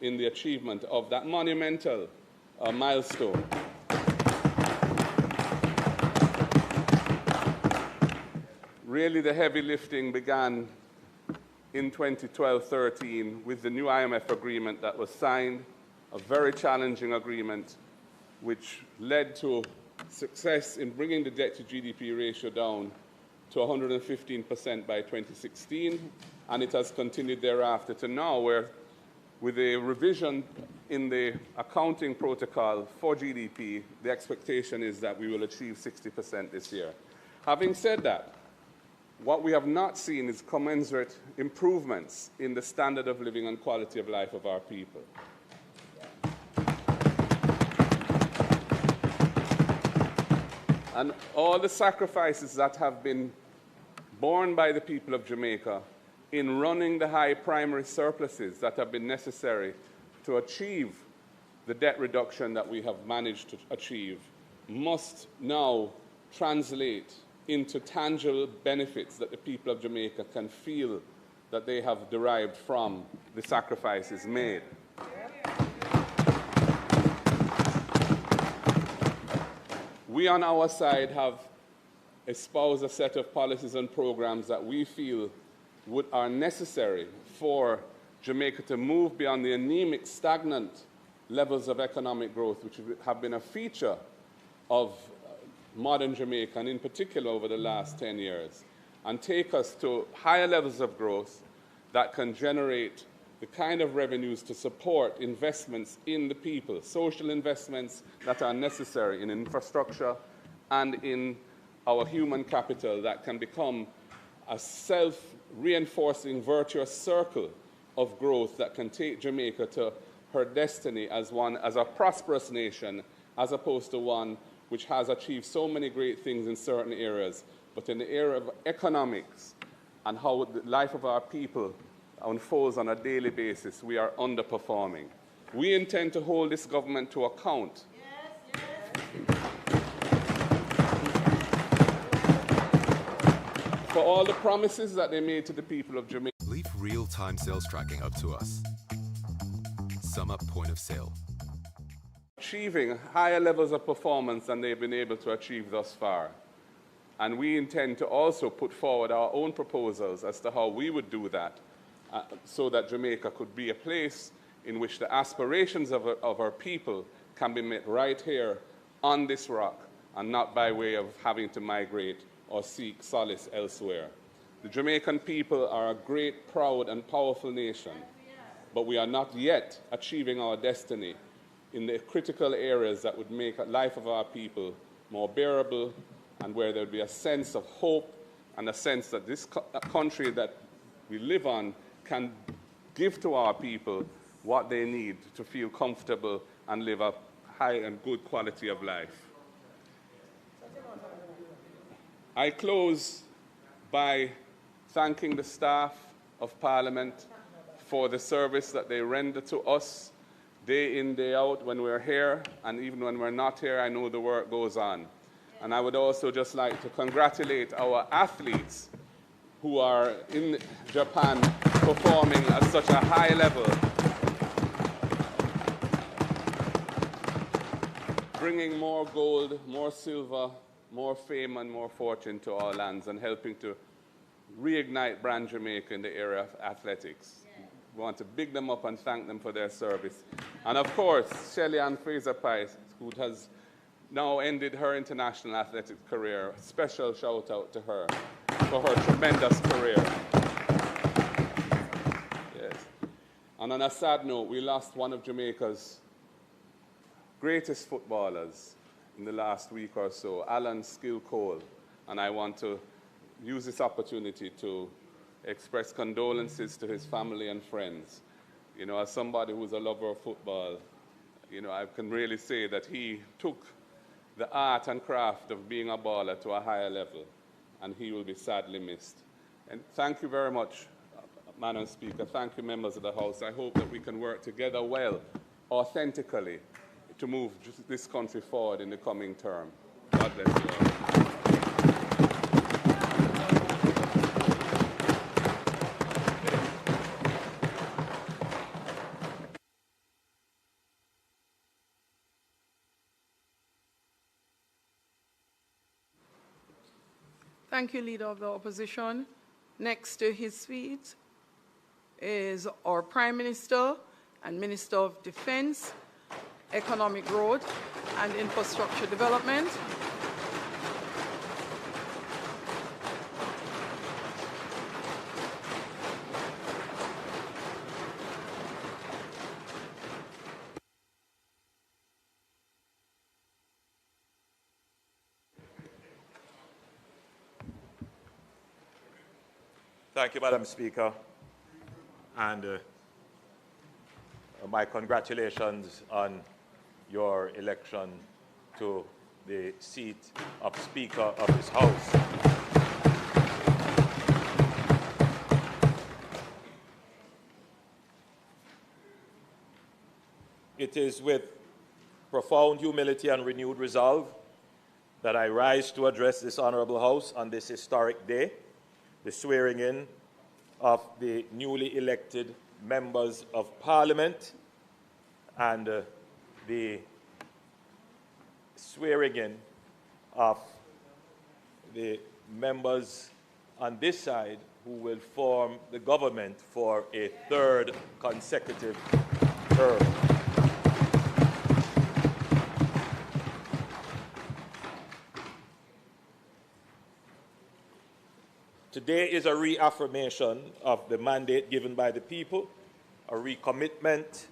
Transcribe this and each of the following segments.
in the achievement of that monumental milestone. Really, the heavy lifting began in 2012-13 with the new IMF agreement that was signed, a very challenging agreement which led to success in bringing the debt to GDP ratio down to 115% by 2016, and it has continued thereafter to now, where with a revision in the accounting protocol for GDP, the expectation is that we will achieve 60% this year. Having said that, what we have not seen is commensurate improvements in the standard of living and quality of life of our people. And all the sacrifices that have been borne by the people of Jamaica in running the high primary surpluses that have been necessary to achieve the debt reduction that we have managed to achieve must now translate into tangible benefits that the people of Jamaica can feel that they have derived from the sacrifices made. We on our side have espoused a set of policies and programs that we feel are necessary for Jamaica to move beyond the anemic, stagnant levels of economic growth, which have been a feature of modern Jamaica, and in particular over the last 10 years, and take us to higher levels of growth that can generate the kind of revenues to support investments in the people, social investments that are necessary in infrastructure and in our human capital that can become a self-reinforcing virtuous circle of growth that can take Jamaica to her destiny as a prosperous nation, as opposed to one which has achieved so many great things in certain areas, but in the area of economics and how the life of our people unfolds on a daily basis, we are underperforming. We intend to hold this government to account. For all the promises that they made to the people of Jamaica. Leave real-time sales tracking up to us. Sum up point of sale. Achieving higher levels of performance than they've been able to achieve thus far. And we intend to also put forward our own proposals as to how we would do that, so that Jamaica could be a place in which the aspirations of our people can be met right here on this rock, and not by way of having to migrate or seek solace elsewhere. The Jamaican people are a great, proud, and powerful nation, but we are not yet achieving our destiny in the critical areas that would make the life of our people more bearable, and where there would be a sense of hope and a sense that this country that we live on can give to our people what they need to feel comfortable and live a high and good quality of life. I close by thanking the staff of Parliament for the service that they render to us day in, day out when we're here, and even when we're not here, I know the work goes on. And I would also just like to congratulate our athletes who are in Japan performing at such a high level, bringing more gold, more silver, more fame and more fortune to our lands, and helping to reignite brand Jamaica in the area of athletics. We want to big them up and thank them for their service. And of course, Shelly-Ann Fraser-Price, who has now ended her international athletics career. Special shout out to her for her tremendous career. Yes. And on a sad note, we lost one of Jamaica's greatest footballers in the last week or so, Alan Skill Cole. And I want to use this opportunity to express condolences to his family and friends. You know, as somebody who's a lover of football, you know, I can really say that he took the art and craft of being a baller to a higher level, and he will be sadly missed. And thank you very much, Madam Speaker. Thank you, members of the House. I hope that we can work together well, authentically, to move this country forward in the coming term. God bless you all. Thank you, Leader of the Opposition. Next to his feet is our Prime Minister and Minister of Defense, Economic Growth and Infrastructure Development. Thank you, Madam Speaker, and my congratulations on your election to the seat of Speaker of this House. It is with profound humility and renewed resolve that I rise to address this Honourable House on this historic day, the swearing in of the newly elected members of Parliament and the swearing in of the members on this side who will form the government for a third consecutive term. Today is a reaffirmation of the mandate given by the people, a recommitment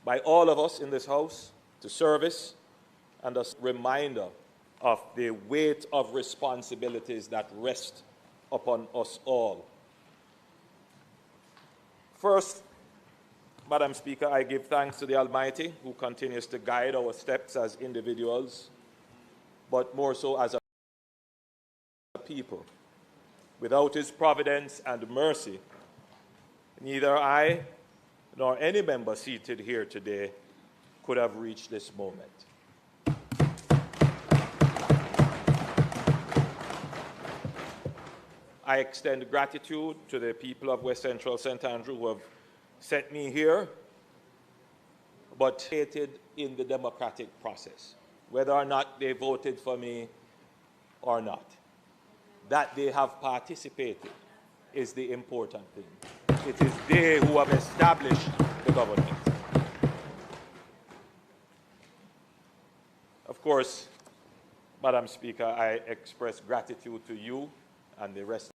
by all of us in this House to service, and a reminder of the weight of responsibilities that rest upon us all. First, Madam Speaker, I give thanks to the Almighty who continues to guide our steps as individuals, but more so as a people. Without His providence and mercy, neither I nor any member seated here today could have reached this moment. I extend gratitude to the people of West Central St. Andrew who have sent me here, but participated in the democratic process, whether or not they voted for me or not. That they have participated is the important thing. It is they who have established the government. Of course, Madam Speaker, I express gratitude to you and the rest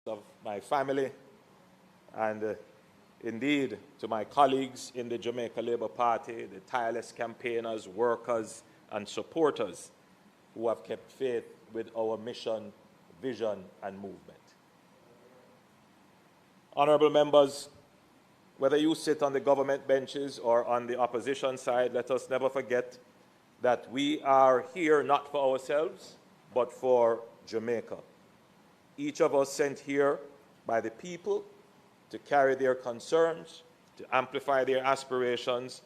of my family, and indeed to my colleagues in the Jamaica Labour Party, the tireless campaigners, workers, and supporters who have kept faith with our mission, vision, and movement. Honourable members, whether you sit on the government benches or on the opposition side, let us never forget that we are here not for ourselves, but for Jamaica. Each of us sent here by the people to carry their concerns, to amplify their aspirations,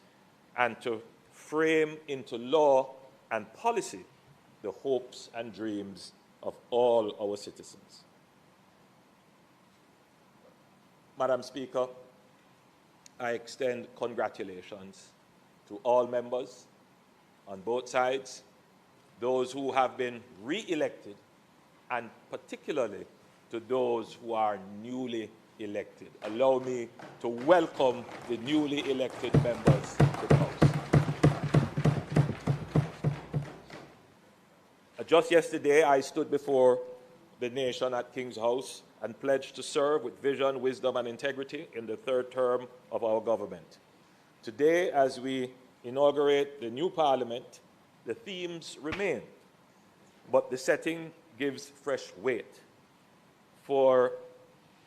and to frame into law and policy the hopes and dreams of all our citizens. Madam Speaker, I extend congratulations to all members on both sides, those who have been re-elected, and particularly to those who are newly elected. Allow me to welcome the newly elected members to the House. Just yesterday, I stood before the nation at King's House and pledged to serve with vision, wisdom, and integrity in the third term of our government. Today, as we inaugurate the new Parliament, the themes remain, but the setting gives fresh weight. For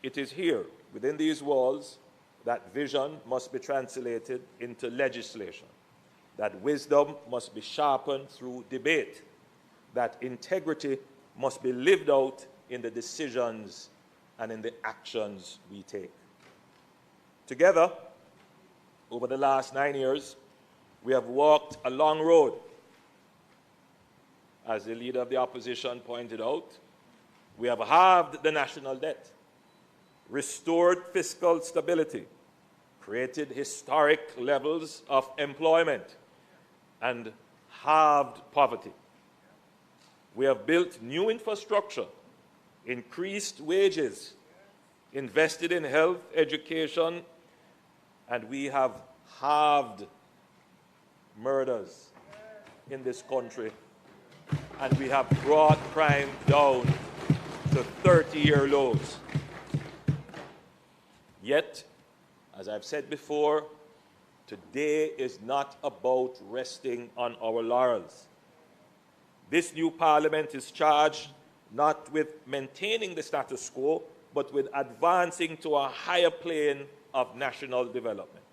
it is here, within these walls, that vision must be translated into legislation, that wisdom must be sharpened through debate, that integrity must be lived out in the decisions and in the actions we take. Together, over the last 9 years, we have walked a long road. As the Leader of the Opposition pointed out, We have halved the national debt, restored fiscal stability, created historic levels of employment, and halved poverty. We have built new infrastructure, increased wages, invested in health, education, and we have halved murders in this country, and we have brought crime down to 30-year lows. Yet, as I've said before, today is not about resting on our laurels. This new parliament is charged not with maintaining the status quo, but with advancing to a higher plane of national development.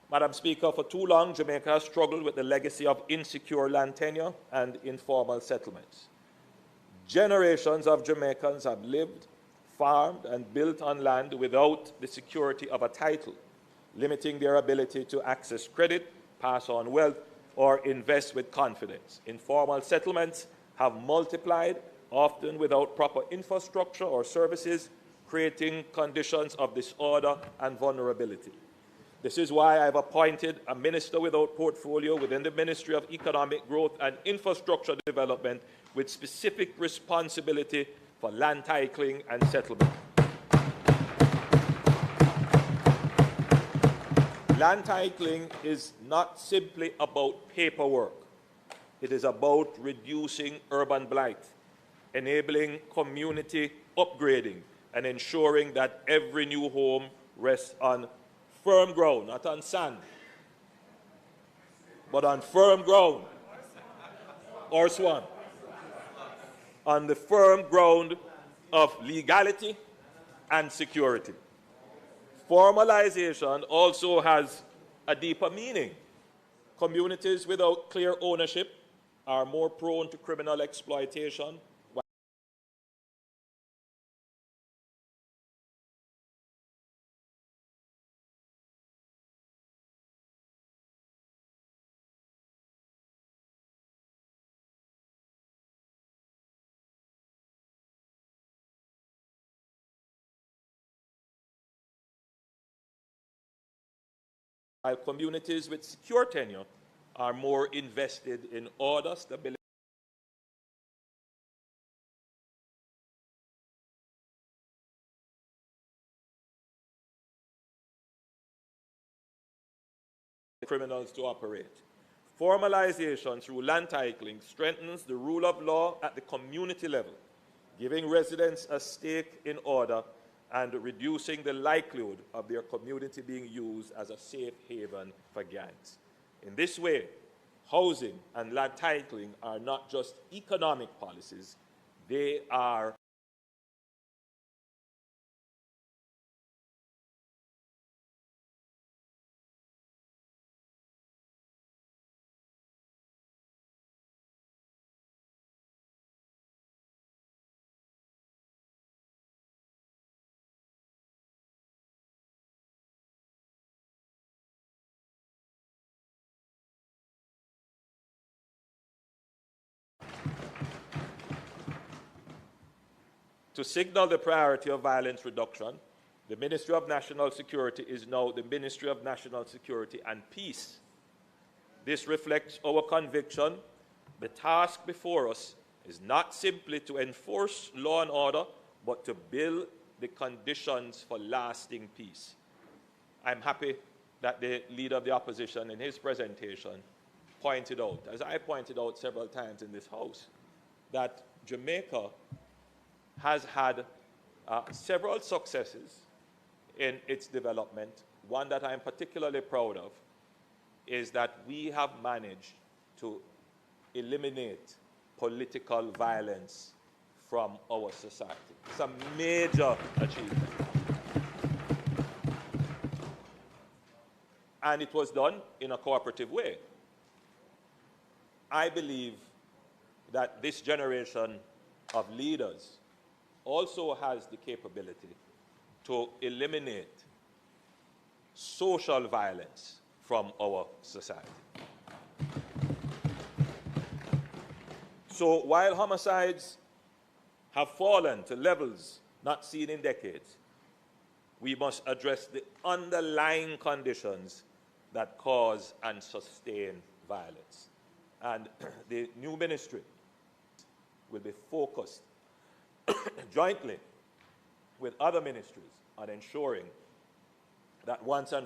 Madam Speaker, for too long, Jamaica has struggled with the legacy of insecure land tenure and informal settlements. Generations of Jamaicans have lived, farmed, and built on land without the security of a title, limiting their ability to access credit, pass on wealth, or invest with confidence. Informal settlements have multiplied, often without proper infrastructure or services, creating conditions of disorder and vulnerability. This is why I've appointed a minister without portfolio within the Ministry of Economic Growth and Infrastructure Development with specific responsibility for land titling and settlement. Land titling is not simply about paperwork. It is about reducing urban blight, enabling community upgrading, and ensuring that every new home rests on firm ground, not on sand, but on firm ground or swamp, on the firm ground of legality and security. Formalization also has a deeper meaning. Communities without clear ownership are more prone to criminal exploitation, while communities with secure tenure are more invested in order, stability, criminals to operate. Formalization through land titling strengthens the rule of law at the community level, giving residents a stake in order and reducing the likelihood of their community being used as a safe haven for gangs. In this way, housing and land titling are not just economic policies, they are to signal the priority of violence reduction. The Ministry of National Security is now the Ministry of National Security and Peace. This reflects our conviction. The task before us is not simply to enforce law and order, but to build the conditions for lasting peace. I'm happy that the Leader of the Opposition in his presentation pointed out, as I pointed out several times in this House, that Jamaica has had several successes in its development. One that I'm particularly proud of is that we have managed to eliminate political violence from our society. It's a major achievement. And it was done in a cooperative way. I believe that this generation of leaders also has the capability to eliminate social violence from our society. So while homicides have fallen to levels not seen in decades, we must address the underlying conditions that cause and sustain violence. And the new ministry will be focused jointly with other ministries on ensuring that once and for